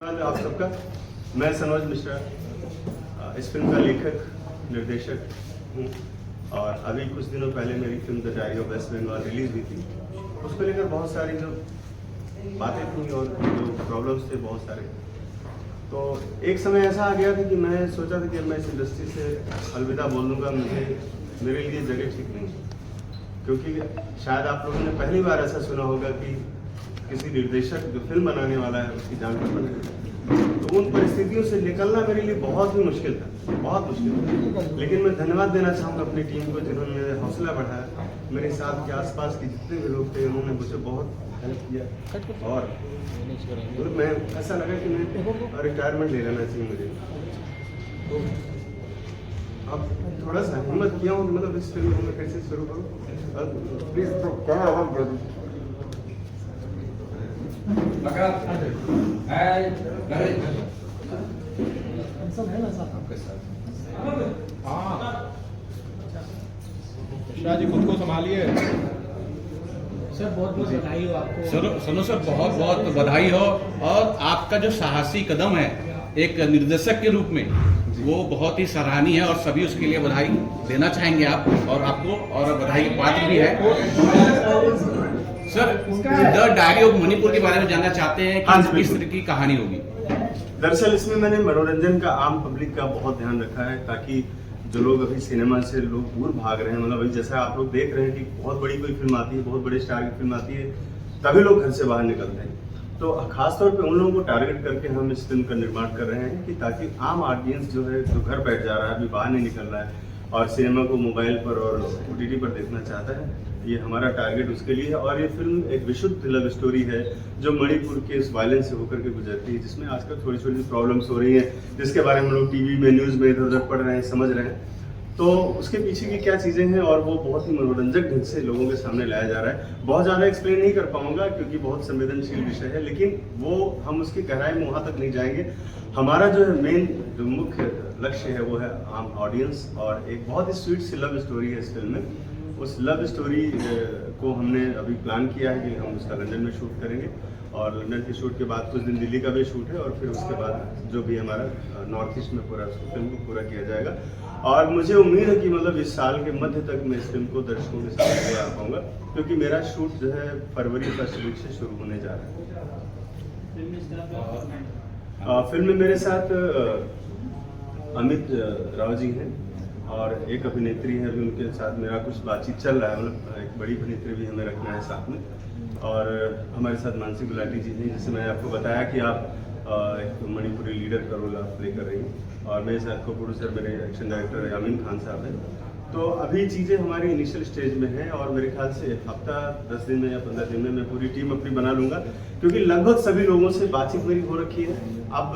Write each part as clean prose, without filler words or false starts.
धन्यवाद आप सबका। मैं सनोज मिश्रा इस फिल्म का लेखक निर्देशक हूँ और अभी कुछ दिनों पहले मेरी फिल्म द डायरी ऑफ वेस्ट बंगाल रिलीज हुई थी। उसको लेकर बहुत सारी जो बातें थी और जो प्रॉब्लम्स थे बहुत सारे, तो एक समय ऐसा आ गया था कि मैं सोचा था कि मैं इस इंडस्ट्री से अलविदा बोल दूँगा। मेरे लिए जगह ठीक नहीं है, क्योंकि शायद आप लोगों ने पहली बार ऐसा सुना होगा कि किसी निर्देशक जो फिल्म बनाने वाला है उसकी जान पर पड़े। तो उन परिस्थितियों से निकलना मेरे लिए बहुत ही मुश्किल था, बहुत मुश्किल था। लेकिन मैं धन्यवाद देना चाहूँगा अपनी टीम को, जिन्होंने मेरा हौसला बढ़ाया। मेरे साथ के आसपास के जितने भी लोग थे उन्होंने मुझे बहुत हेल्प किया और मैं ऐसा लगा कि मैं रिटायरमेंट ले लेना चाहिए मुझे। तो अब थोड़ा सा हिम्मत किया हूँ, मतलब इस फिल्म को मैं कैसे शुरू करूँ। प्लीज क्या मिश्रा जी खुद को संभालिए। सर बहुत बहुत बधाई हो आपको। सनो सर बहुत बहुत बधाई हो। और आपका जो साहसी कदम है एक निर्देशक के रूप में वो बहुत ही सराहनीय है और सभी उसके लिए बधाई देना चाहेंगे आप और आपको और बधाई के पात्र भी है। Sir the Diary of Manipur के बारे में जानना चाहते हैं कि किस तरह की कहानी होगी। दरअसल इसमें मैंने मनोरंजन का, आम पब्लिक का बहुत ध्यान रखा है, ताकि जो लोग अभी सिनेमा से लोग दूर भाग रहे हैं, मतलब अभी जैसा आप लोग देख रहे हैं कि बहुत बड़ी कोई फिल्म आती है, बहुत बड़े स्टार की फिल्म आती है, तभी लोग घर से बाहर निकलते हैं। तो खासतौर पे उन लोगों को टारगेट करके हम इस फिल्म का निर्माण कर रहे हैं कि ताकि आम ऑडियंस जो है, जो घर बैठ जा रहा है, अभी बाहर नहीं निकल रहा है और सिनेमा को मोबाइल पर और OTT पर देखना चाहता है, ये हमारा टारगेट उसके लिए है। और ये फिल्म एक विशुद्ध लव स्टोरी है जो मणिपुर के इस वायलेंस से होकर के गुजरती है, जिसमें आजकल थोड़ी छोटी प्रॉब्लम्स हो रही हैं, जिसके बारे में हम लोग टीवी में, न्यूज़ में इधर उधर पढ़ रहे हैं, समझ रहे हैं। तो उसके पीछे की क्या चीज़ें हैं और वो बहुत ही मनोरंजक ढंग से लोगों के सामने लाया जा रहा है। बहुत ज़्यादा एक्सप्लेन नहीं कर पाऊंगा क्योंकि बहुत संवेदनशील विषय है, लेकिन वो हम उसकी गहराई में वहाँ तक नहीं जाएंगे। हमारा जो है मेन जो मुख्य लक्ष्य है वो है आम ऑडियंस, और एक बहुत ही स्वीट सी लव स्टोरी है इस फिल्म में। उस लव स्टोरी को हमने अभी प्लान किया है कि हम उसका लंदन में शूट करेंगे और लंदन के शूट के बाद कुछ दिन दिल्ली का भी शूट है और फिर उसके बाद जो भी हमारा नॉर्थ ईस्ट में पूरा फिल्म को पूरा किया जाएगा। और मुझे उम्मीद है कि मतलब इस साल के मध्य तक मैं इस फिल्म को दर्शकों के सामने ले आ पाऊंगा, क्योंकि मेरा शूट जो है फरवरी फर्स्ट वीक से शुरू होने जा रहा है। फिल्म में मेरे साथ अमित राव जी हैं और एक अभिनेत्री है, अभी उनके साथ मेरा कुछ बातचीत चल रहा है, मतलब एक बड़ी अभिनेत्री भी हमें रखना है साथ में। और हमारे साथ मानसी गुलाटी जी हैं, जिससे मैंने आपको बताया कि आप एक मणिपुरी लीडर का रोल आप प्ले कर रही हैं, और मेरे साथ को प्रोड्यूसर मेरे एक्शन डायरेक्टर यामिन खान साहब हैं। तो अभी चीज़ें हमारी इनिशियल स्टेज में हैं और मेरे ख्याल से हफ्ता 10 दिन में या 15 दिन में मैं पूरी टीम अपनी बना लूँगा, क्योंकि लगभग सभी लोगों से बातचीत मेरी हो रखी है। अब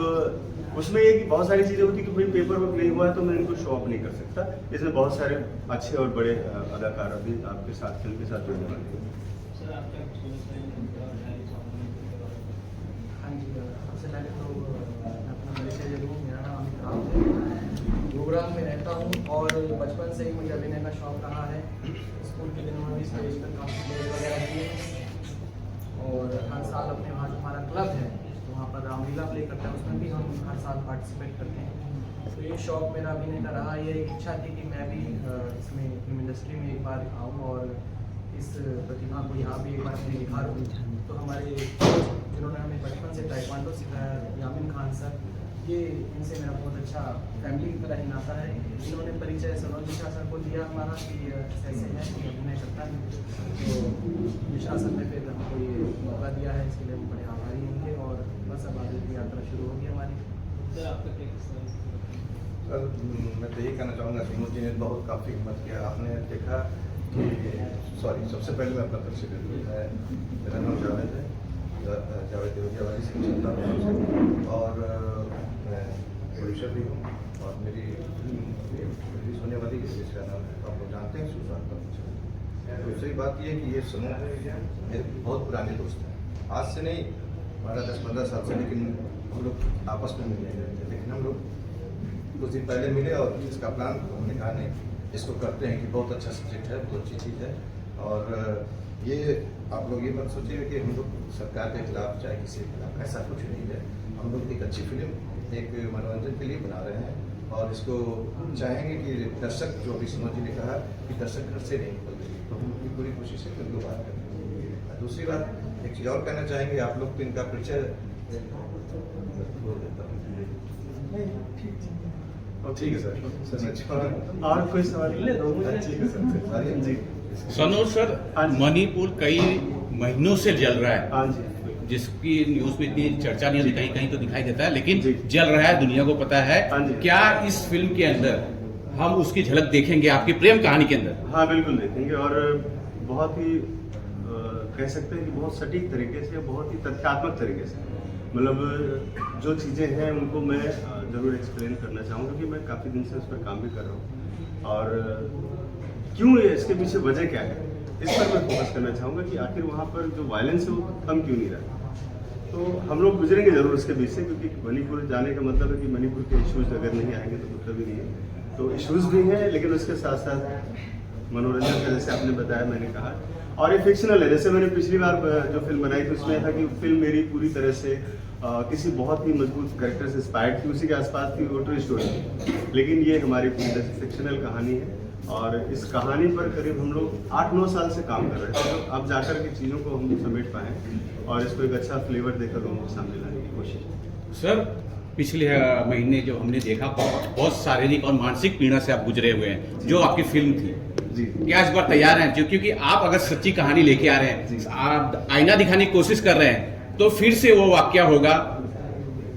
उसमें ये कि बहुत सारी चीज़ें होती है कि भाई पेपर वर्क नहीं हुआ है तो मैं इनको शो ऑफ नहीं कर सकता। इसमें बहुत सारे अच्छे और बड़े अदाकार अभी आपके साथ फिल्म के साथ जुड़ने वाले हैं। हाँ जी, सबसे पहले तो अपना परिचय दे दूँ। मेरा नाम अमित राव है, गुरुग्राम में रहता हूँ और बचपन से ही मुझे अभिनय का शौक रहा है। स्कूल के दिनों में भी स्टेज पर काफ़ी प्लेज वगैरह किए और हर साल अपने वहाँ जो हमारा क्लब है तो वहाँ पर रामलीला प्ले करता है, उसमें भी हम हर साल पार्टिसिपेट करते हैं। तो ये शौक मेरा अभिनय का रहा। ये एक इच्छा थी कि मैं भी इसमें फिल्म इंडस्ट्री में एक बार आऊँ और इस प्रतिभा को यहाँ भी एक बार मैं निखारूँ। तो हमारे जिन्होंने हमें बचपन से ताइक्वांडो सिखाया, यामिन खान सर, ये इनसे मेरा बहुत अच्छा फैमिली की तरह ही नाता है। इन्होंने परिचय सनोज मिश्रा सर को दिया हमारा कि ऐसे है कि अभिनय करता है, तो मिश्रा सर ने फिर हमको ये मौका दिया है, इसके लिए हम बड़े आभारी होंगे। और बस अब आगे की यात्रा शुरू होगी हमारी। सर आपका क्या सर मैं तो यही कहना चाहूँगा, सनोज जी ने बहुत काफ़ी हिम्मत किया। आपने देखा कि सबसे पहले मैं अपना परिचय दे दूँ। मेरा नाम जावेद है, जावेद देवरिया वाली से चलता हूँ और मैं प्रोड्यूसर भी हूँ और मेरी रिलीज होने वाली है जिसका नाम है, आप लोग जानते हैं, सुशांत का। दूसरी बात ये है कि ये सनोज मेरे बहुत पुराने दोस्त हैं, आज से नहीं 10-15 साल से, लेकिन हम लोग आपस में मिले हैं। लेकिन हम लोग कुछ दिन पहले मिले और इसका प्लान हमने कहा नहीं इसको करते हैं कि बहुत अच्छा सब्जेक्ट है, बहुत अच्छी चीज़ है। और ये आप लोग ये मत सोचिएगा कि हम लोग सरकार के खिलाफ चाहे किसी के खिलाफ, ऐसा कुछ नहीं है। हम लोग एक अच्छी फिल्म एक मनोरंजन के लिए बना रहे हैं और इसको चाहेंगे कि दर्शक, जो अभी सिनोज जी ने कहा कि दर्शक घर से नहीं निकल रही, तो हम उनकी पूरी कोशिश है फिल्म को बाहर करें। दूसरी बात एक चीज़ और कहना चाहेंगे, आप लोग तो इनका परिचय बोल देता हूँ। ठीक है सर। और कोई सवाल? ठीक है सर जी। सनोज सर, हाँ जी। मणिपुर कई महीनों से जल रहा है, हाँ जी। जिसकी न्यूज में इतनी चर्चा नहीं होती, कहीं कहीं तो दिखाई देता है, लेकिन जी। जल रहा है, दुनिया को पता है। हाँ जी। क्या इस फिल्म के अंदर हम उसकी झलक देखेंगे आपकी प्रेम कहानी के अंदर? हाँ बिल्कुल देखेंगे, और बहुत ही कह सकते हैं कि बहुत सटीक तरीके से, बहुत ही तथ्यात्मक तरीके से, मतलब जो चीज़ें हैं उनको मैं ज़रूर एक्सप्लेन करना चाहूँगा, क्योंकि मैं काफ़ी दिन से उस पर काम भी कर रहा हूँ। और क्यों ये, इसके पीछे वजह क्या है, इस पर मैं फोकस करना चाहूँगा कि आखिर वहाँ पर जो वायलेंस है वो कम क्यों नहीं रहा। तो हम लोग गुजरेंगे ज़रूर उसके बीच से, क्योंकि मणिपुर जाने का मतलब है कि मणिपुर के इश्यूज अगर नहीं आएंगे तो मतलब ही नहीं है। तो इश्यूज भी हैं, लेकिन उसके साथ साथ मनोरंजन का, जैसे आपने बताया, मैंने कहा, और ये फिक्शनल है। जैसे मैंने पिछली बार जो फिल्म बनाई थी उसमें था कि फिल्म मेरी पूरी तरह से किसी बहुत ही मजबूत कैरेक्टर से इंस्पायर्ड थी, उसी के आसपास थी, वो ट्रू स्टोरी थी। लेकिन ये हमारी पूरी तरह से फिक्शनल कहानी है, और इस कहानी पर करीब हम लोग 8-9 साल से काम कर रहे थे। तो अब जाकर के चीज़ों को हम समेट पाएँ और इसको एक अच्छा फ्लेवर देकर लोगों के सामने लाने की कोशिश है। सर, पिछले महीने जो हमने देखा, बहुत शारीरिक और मानसिक पीड़ा से आप गुजरे हुए हैं, जो आपकी फिल्म थी जी। क्या इस बार तैयार हैं? क्योंकि आप अगर सच्ची कहानी लेके आ रहे हैं, आप आईना दिखाने की कोशिश कर रहे हैं, तो फिर से वो वाकया होगा।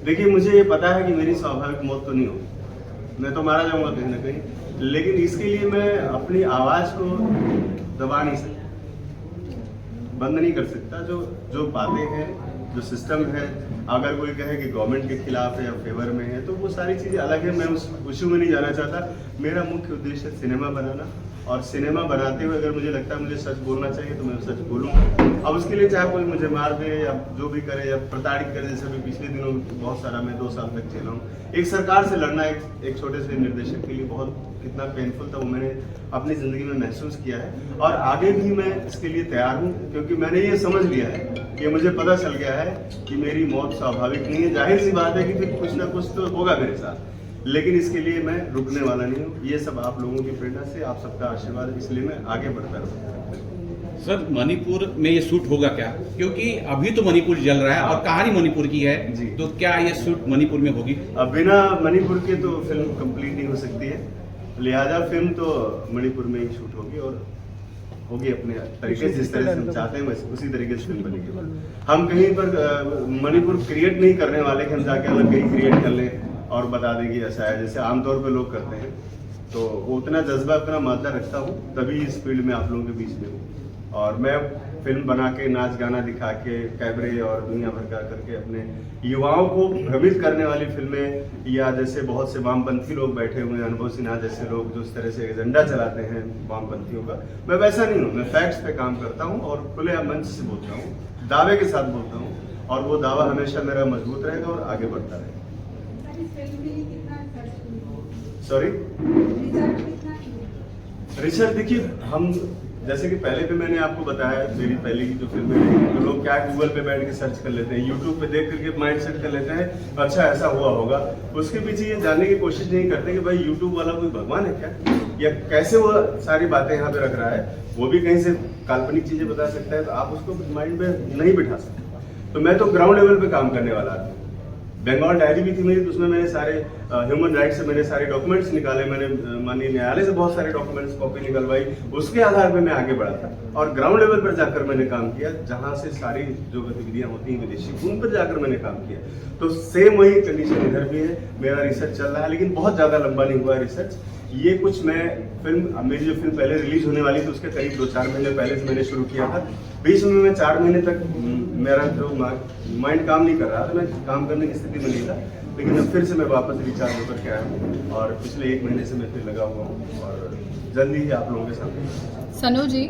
देखिए, मुझे ये पता है कि मेरी स्वाभाविक मौत तो नहीं होगी, मैं तो मारा जाऊंगा कहीं ना कहीं, लेकिन इसके लिए मैं अपनी आवाज़ को दबा नहीं सकता, बंद नहीं कर सकता। जो बातें हैं, जो सिस्टम है, अगर कोई कहे कि गवर्नमेंट के खिलाफ है या फेवर में है, तो वो सारी चीज़ें अलग है, मैं उस इशू में नहीं जाना चाहता। मेरा मुख्य उद्देश्य है सिनेमा बनाना, और सिनेमा बनाते हुए अगर मुझे लगता है मुझे सच बोलना चाहिए तो मैं सच बोलूँगा। अब उसके लिए चाहे कोई मुझे मार दे या जो भी करे या प्रताड़ित करे, जैसे अभी पिछले दिनों बहुत सारा मैं 2 साल तक झेला हूँ। एक सरकार से लड़ना एक छोटे से निर्देशक के लिए बहुत कितना पेनफुल था, वो मैंने अपनी ज़िंदगी में महसूस किया है, और आगे भी मैं इसके लिए तैयार हूँ, क्योंकि मैंने ये समझ लिया है कि मुझे पता चल गया है कि मेरी मौत स्वाभाविक नहीं है। जाहिर सी बात है कि फिर कुछ ना कुछ तो होगा मेरे साथ, लेकिन इसके लिए मैं रुकने वाला नहीं हूँ। ये सब आप लोगों की प्रेरणा से, आप सबका आशीर्वाद, इसलिए मैं आगे बढ़ता रहूँगा। सर, मणिपुर में ये शूट होगा क्या? क्योंकि अभी तो मणिपुर जल रहा है और कहानी मणिपुर की है जी। तो क्या ये शूट मणिपुर में होगी? अब बिना मणिपुर के तो फिल्म कंप्लीट नहीं हो सकती है, लिहाजा फिल्म तो मणिपुर में ही शूट होगी, और होगी अपने तरीके से, जिस तरह से हम चाहते हैं वैसे उसी तरीके से फिल्म बनेगी। हम कहीं पर मणिपुर क्रिएट नहीं करने वाले कि हम जाके अलग कहीं क्रिएट कर लें और बता दें कि ऐसा है, जैसे आमतौर पर लोग करते हैं। तो वो उतना जज्बा, उतना मादा रखता हूँ, तभी इस फील्ड में आप लोगों के बीच में हूँ। और मैं फिल्म बना के, नाच गाना दिखा के, कैमरे और दुनिया भर का करके अपने युवाओं को भ्रमित करने वाली फिल्में, या जैसे बहुत से वामपंथी लोग बैठे हुए हैं, अनुभव सिन्हा जैसे लोग जो इस तरह से एजेंडा चलाते हैं वामपंथियों का, मैं वैसा नहीं हूँ। मैं फैक्ट्स पे काम करता हूँ और खुले मंच से बोलता हूँ, दावे के साथ बोलता हूँ, और वो दावा हमेशा मेरा मजबूत रहेगा और आगे बढ़ता रहेगा। सॉरी, रिसर्च देखिए, हम जैसे कि पहले भी मैंने आपको बताया, मेरी पहले की जो फिल्में रही, तो लोग क्या गूगल पे बैठ के सर्च कर लेते हैं, यूट्यूब पे देख करके माइंड सेट कर लेते हैं, अच्छा ऐसा हुआ होगा। उसके पीछे ये जानने की कोशिश नहीं करते कि भाई यूट्यूब वाला कोई भगवान है क्या, या कैसे वो सारी बातें यहाँ पे रख रहा है, वो भी कहीं से काल्पनिक चीजें बता सकता है, तो आप उसको माइंड में नहीं बिठा सकते। तो मैं तो ग्राउंड लेवल पे काम करने वाला था। बंगाल डायरी भी थी मेरी, तो उसमें मैंने सारे ह्यूमन राइट्स से मैंने सारे डॉक्यूमेंट्स निकाले, मैंने माननीय न्यायालय से बहुत सारे डॉक्यूमेंट्स कॉपी निकलवाई, उसके आधार पे मैं आगे बढ़ा था और ग्राउंड लेवल पर जाकर मैंने काम किया, जहां से सारी जो गतिविधियां होती हैं विदेशी, उन पर जाकर मैंने काम किया। तो सेम वही कंडीशन इधर भी है, मेरा रिसर्च चल रहा है, लेकिन बहुत ज़्यादा लंबा नहीं हुआ रिसर्च। ये कुछ मैं मेरी जो फिल्म पहले रिलीज होने वाली थी उसके करीब 2-4 महीने पहले से मैंने शुरू किया था। बीच में मैं 4 महीने तक मेरा जो माइंड काम नहीं कर रहा था, मैं काम करने की स्थिति में नहीं था, लेकिन अब फिर से मैं वापस रिचार्ज होकर के आया हूँ और पिछले 1 महीने से मैं फिर लगा हुआ हूँ और जल्दी ही आप लोगों के सामने। सनू जी,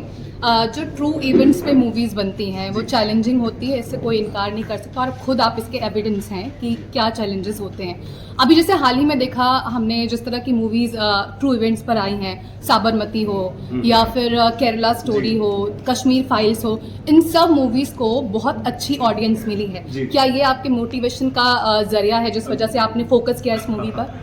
जो ट्रू इवेंट्स पे मूवीज़ बनती हैं वो चैलेंजिंग होती है, इससे कोई इनकार नहीं कर सकता, और खुद आप इसके एविडेंस हैं कि क्या चैलेंजेस होते हैं। अभी जैसे हाल ही में देखा हमने, जिस तरह की मूवीज़ ट्रू इवेंट्स पर आई हैं, साबरमती हो या फिर केरला स्टोरी हो, कश्मीर फाइल्स हो, इन सब मूवीज को बहुत अच्छी ऑडियंस मिली है। जी। क्या ये आपके मोटिवेशन का जरिया है जिस वजह से आपने फोकस किया इस मूवी पर?